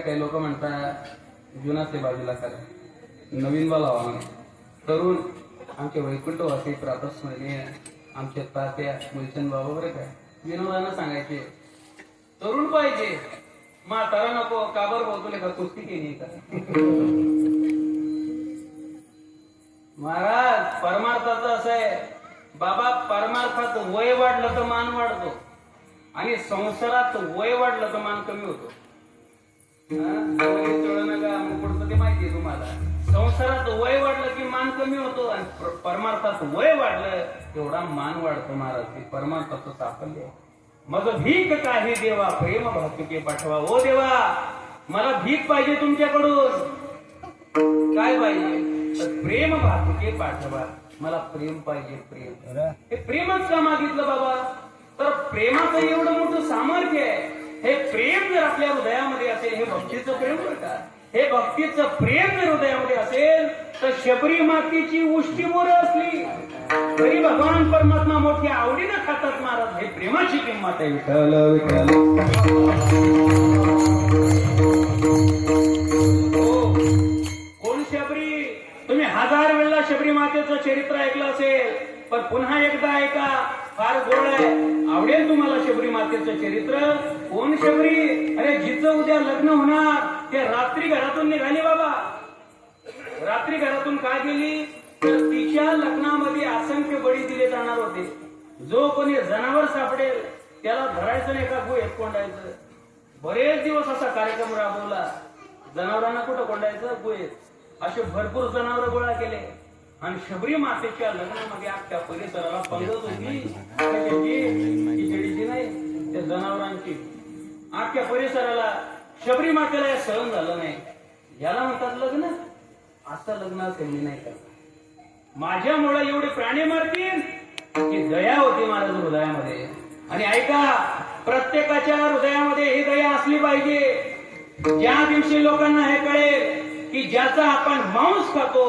काही लोक म्हणतात जुनाचे बाजूला करा, नवीन बोलावा. तरुण आमचे वैकुंठवासी प्रातस्मरणीय आमच्या तात्या मुलचंद बाबा बरं काय विनोदानं सांगायचे, तरुण पाहिजे म्हातारा नको. काबर बोलतोय का कुस्ती केली का? महाराज परमार्थाचं असं आहे बाबा, परमार्थात वय वाढलं तर मान वाढतो आणि संसारात वय वाढलं तर मान कमी होतो. ते माहितीये तुम्हाला. संसारात वय वाढलं की मान कमी होतो आणि परमार्थात वय वाढलं तेवढा मान वाढतो. महाराज ते परमार्थाचं साफल्य. मग भीक काही देवा प्रेम भातुके पाठवा. ओ देवा मला भीक पाहिजे तुमच्याकडून. काय पाहिजे? प्रेम भातुके पाठवा. मला प्रेम पाहिजे. प्रेम हे प्रेमच का मागितलं बाबा? तर प्रेमाचं एवढं मोठं सामर्थ्य आहे. हे प्रेम जर आपल्या हृदयामध्ये असेल, हे भक्तीचं प्रेम बरं का, हे भक्तीचं प्रेम जर हृदयामध्ये असेल तर शबरी मातेची उष्टी मोरं असली तरी भगवान परमात्मा मोठ्या आवडीनं खातात. महाराज हे प्रेमाची किंमत आहे. विठ्ठल विठ्ठल. कोण शबरी? तुम्ही 1000 वेळा शबरी मातेचं चरित्र ऐकलं असेल, पण पुन्हा एकदा ऐका, फार गोड आहे, आवडेल तुम्हाला शबरी मातेचं चरित्र. कोण शबरी? अरे जिचं उद्या लग्न होणार ते रात्री घरातून निघाली बाबा. रात्री घरातून काय गेली तर तिच्या लग्नामध्ये असंख्य बळी दिले जाणार होते. जो कोणी जनावर सापडेल त्याला धरायचं नाही का गुहेत कोंडायचं. बरेच दिवस असा कार्यक्रम राबवला. जनावरांना कुठं कोंडायचं? गुहेत. असे भरपूर जनावर गोळा केले आणि शबरी मातेच्या लग्नामध्ये अख्ख्या परिसराला पंगत होती. खिचडीची नाही, त्या जनावरांची. अख्ख्या परिसराला शबरी मातेला हे सहन झालं नाही. याला म्हणतात लग्न. असं लग्न असेल मी नाही करत. माझ्यामुळे एवढे प्राणी मरतील की दया होती माझ्या हृदयामध्ये. आणि ऐका, प्रत्येकाच्या हृदयामध्ये ही दया असली पाहिजे. ज्या दिवशी लोकांना हे कळेल की ज्याचा आपण मांस खातो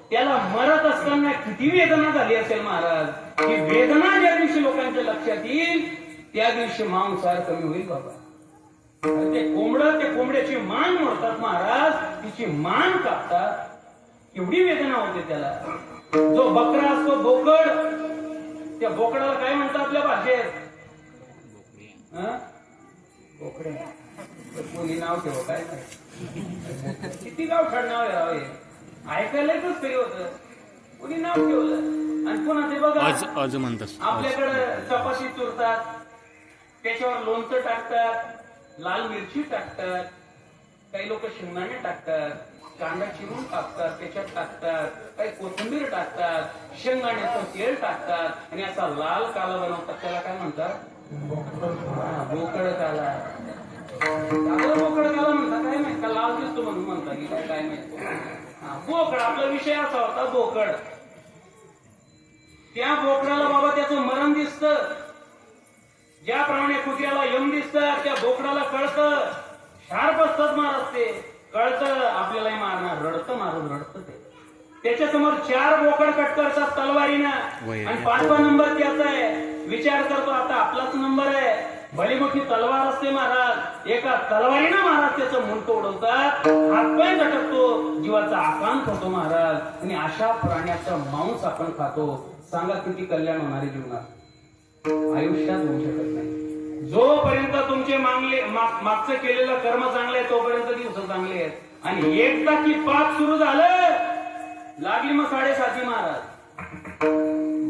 त्याला मरत असताना किती वेदना झाली असेल महाराज, ही वेदना ज्या दिवशी लोकांच्या लक्षात येईल त्या दिवशी मांसाहार कमी होईल बाबा. ते कोंबडं, ते कोंबड्याची मान मोडतात महाराज, तिची मान कापतात. एवढी वेदना होते त्याला. जो बकरा असतो बोकड, त्या बोकडाला काय म्हणतात आपल्या भाषेत? बोकडे. कोणी नाव ठेव काय नाही. किती गाव खड नाव आहे, ऐकायला एकच तरी होत. कोणी नाव ठेवलं आणि पुन्हा ते बघा आपल्याकडे चपाती चुरतात, त्याच्यावर लोणचं टाकतात, लाल मिरची टाकतात, काही लोक शेंगदाणे टाकतात, कांदा चिरून टाकतात, त्याच्यात टाकतात, काही कोथिंबीर टाकतात, शेंगदाण्याचं तेल टाकतात आणि असा लाल काला बनवतात. त्याला काय म्हणतात? बोकड काला. बोकड काला म्हणतात. काय माहित का? लाल दिसतो म्हणून म्हणतात की काय माहित. बोकड. आपला विषय असा होता बोकड. त्या बोकडाला बाबा त्याचं मरण दिसतं. ज्याप्रमाणे कुत्र्याला यम दिसतात त्या बोकडाला कळतं. शार्प असतात महाराज ते. कळतं आपल्यालाही मारणार. रडतं महाराज, रडतं ते. त्याच्यासमोर 4 बोकड कट करतात तलवारीनं आणि 5वा नंबर त्याचा आहे. विचार करतो आता आपलाच नंबर आहे. भली मोठी तलवार असते महाराज, एका तलवारीनं महाराज त्याचं मुंडकं उडवतात, हातपाय झटकतो, जीवाचा आकांत होतो महाराज. आणि अशा प्राण्याचा मांस आपण खातो. सांगा किती कल्याण होणारे जीवनात? आयुष्यात होऊ शकत नाही. जोपर्यंत तुमचे मागचं केलेलं कर्म चांगलं आहे तोपर्यंत दिवस चांगले आहेत. आणि एकदा की पाप सुरू झालं लागली मग 7.5 महाराज.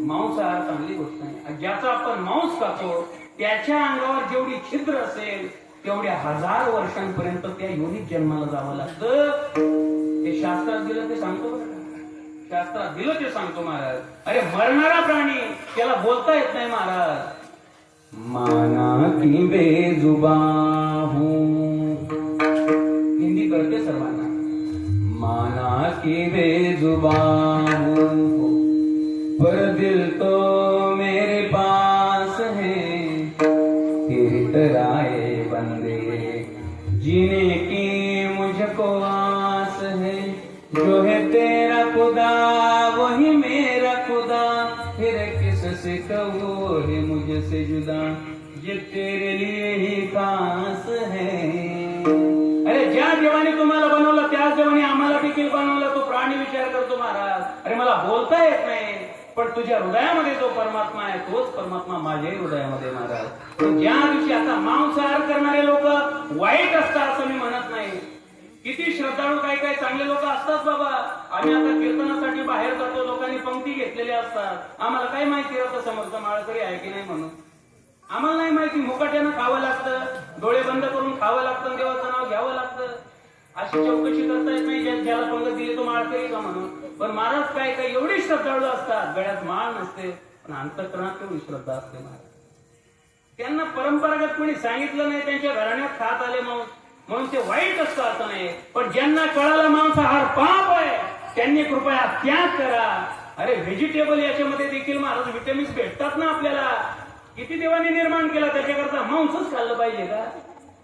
मांसाहार चांगली गोष्ट नाही. ज्याचा आपण मांस खातो त्याच्या अंगावर जेवढी छिद्र असेल तेवढ्या 1000 वर्षांपर्यंत त्या योनीत जन्माला जावं लागतं. हे शास्त्रात दिलं ते सांगतो बरं का? शास्त्रात दिलं ते सांगतो महाराज. अरे मरणारा प्राणी त्याला बोलता येत नाही महाराज. माना की बेजुबा हूं, हिंदी करते सर्वांना. माना की बेजुबा हूं पर दिल तो मेरे पास है. राय बंदे जीने की मुझको आस है. जो है तेरा खुदा वही मेरा खुदा. फिर किससे कहूँ है मुझसे जुदा. ये तेरे लिए ही खास है. अरे ज्या देवाने तुम्हाला बनवलं त्या देवाने आम्हाला देखील बनवलं. तो प्राणी विचार करतो महाराज. अरे मला बोलता येत नाही पण तुझ्या हृदयामध्ये जो परमात्मा आहे तोच परमात्मा माझ्याही हृदयामध्ये महाराज. ज्या दिवशी आता मांसाहार करणारे लोक वाईट असतात असं मी म्हणत नाही. किती श्रद्धाळू काही काही चांगले लोक असतात बाबा. आम्ही आता कीर्तनासाठी बाहेर जातो, लोकांनी पंक्ती घेतलेल्या असतात. आम्हाला काय माहिती होतं समर्थ माळकरी आहे की नाही म्हणून. आम्हाला नाही माहिती. मुकाट्यानं खावं लागतं, डोळे बंद करून खावं लागतं, देवाचं नाव घ्यावं लागतं. अशी चौकशी करता येत नाही ज्याला पंगत दिली तो माळकरी का म्हणून. पण महाराज काय काय एवढी श्रद्धाळू असतात. गळ्यात माळ नसते पण अंतःकरणात तेवढी श्रद्धा असते महाराज. त्यांना परंपरागतपणे सांगितलं नाही, त्यांच्या घराण्यात खात आले म्हणून ते वाईट असतं असं नाही. पण ज्यांना कळाला मांसाहार पाप आहे त्यांनी कृपया त्याग करा. अरे व्हेजिटेबल याच्यामध्ये देखील महाराज विटॅमिन्स भेटतात ना आपल्याला. किती देवाने निर्माण केला त्याच्याकरता मांसच खाल्लं पाहिजे का?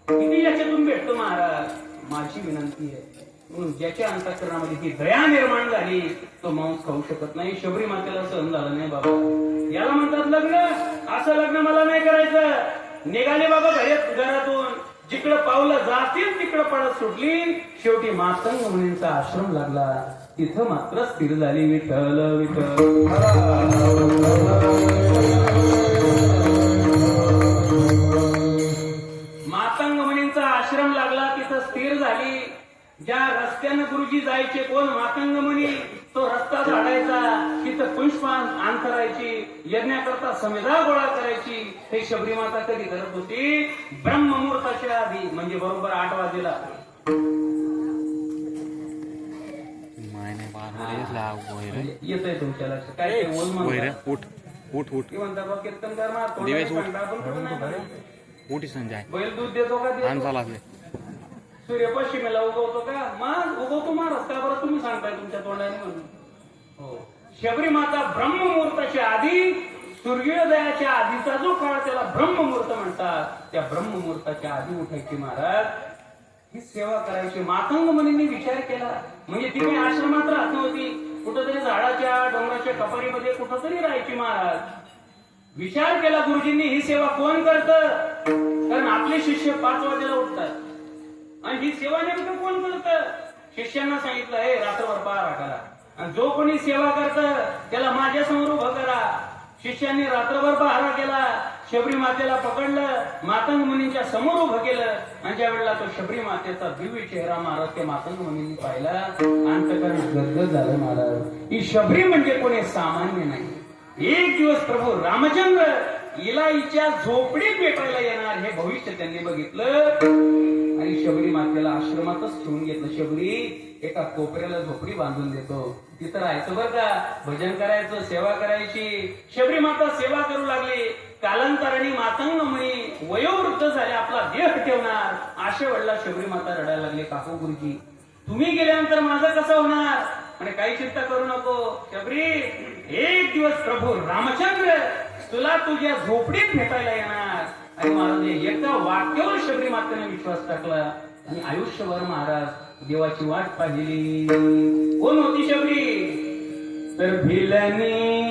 किती याच्यातून भेटतो महाराज. माझी विनंती आहे म्हणून ज्याच्या अंतःकरणामध्ये ही दया निर्माण झाली तो मांस खाऊ शकत नाही. शबरी मातेला सहन झालं नाही बाबा. याला म्हणतात लग्न. असं लग्न मला नाही करायचं. निघाले बाबा घरातून. जिकडं पावलं जातील तिकडं पडत सुटली. शेवटी मातंग मुनींचा आश्रम लागला. तिथं मात्र स्थिर झाली. विठ्ठल विठ्ठल. मातंग मुनींचा आश्रम लागला. तिथं स्थिर झाली. ज्या रस्त्यानं गुरुजी जायचे कोण मातंग मुनी तो रस्ता झाडायचा. तिथं पुष्प अंतरायची. यज्ञाकरता समिधा गोळा करायची. हे शबरी माता कधी करत होती? ब्रह्ममुहूर्ताच्या आधी म्हणजे बरोबर 8 वाजेला. येतंय तुमच्या लक्षात काय बोल म्हणतात. उठ म्हणता बा कीर्तनकार मार उठी संजय. बैल दूध देतो का? सूर्य पश्चिमेला उगवतो का? मग उगवतो महाराज. का बरं तुम्ही सांगताय तुमच्या तोंडाने म्हणून. हो. शबरी माता ब्रह्ममुहूर्ताच्या आधी, सूर्योदयाच्या आधीचा जो काळ त्याला ब्रह्ममुहूर्त म्हणतात. त्या ब्रह्ममुहूर्ताच्या आधी उठायची महाराज. ही सेवा करायची. मातंग मुनींनी विचार केला. म्हणजे तिने आश्रमात राहत नव्हती. कुठंतरी झाडाच्या डोंगराच्या कपारीमध्ये कुठंतरी राहायची महाराज. विचार केला गुरुजींनी ही सेवा कोण करतं? कारण आपले शिष्य 5 वाजेला उठतात आणि ही सेवा नेमकं कोण करतं? शिष्यांना सांगितलं हे रात्रभर पहारा करा आणि जो कोणी सेवा करतं त्याला माझ्या समोर उभं करा. शिष्यांनी रात्रभर पहारा केला. शबरी मातेला पकडलं. मातंग मुनींच्या समोर उभं केलं आणि ज्या वेळेला तो शबरी मातेचा दिव्य चेहरा महाराज त्या मातंग मुनींनी पाहिला. अंतःकरण गदगद झालं महाराज. ही शबरी म्हणजे कोणी सामान्य नाही. एक दिवस प्रभू रामचंद्र हिला हिच्या झोपडीत भेटायला येणार हे भविष्य त्यांनी बघितलं आणि शबरी मातेला आश्रमातच ठेवून घेतलं. शबरी एका कोपऱ्याला झोपडी बांधून देतो. तिथं राहायचं बरं का. भजन करायचं, सेवा करायची. शबरी माता सेवा करू लागली. कालांतराने मातंग मुनी वयोवृद्ध झाले. आपला देह ठेवणार. अशा वेळेला शबरी माता रडायला लागली. काकू गुरुजी तुम्ही गेल्यानंतर माझं कसं होणार? आणि काही चिंता करू नको शबरी. एक दिवस प्रभू रामचंद्र तुला तुझ्या झोपडीत भेटायला येणार. आणि महाराज एका वाक्यावर शबरी मातेने विश्वास टाकला आणि आयुष्यभर महाराज देवाची वाट पाहिली. कोण होती शबरी? तर भिलनी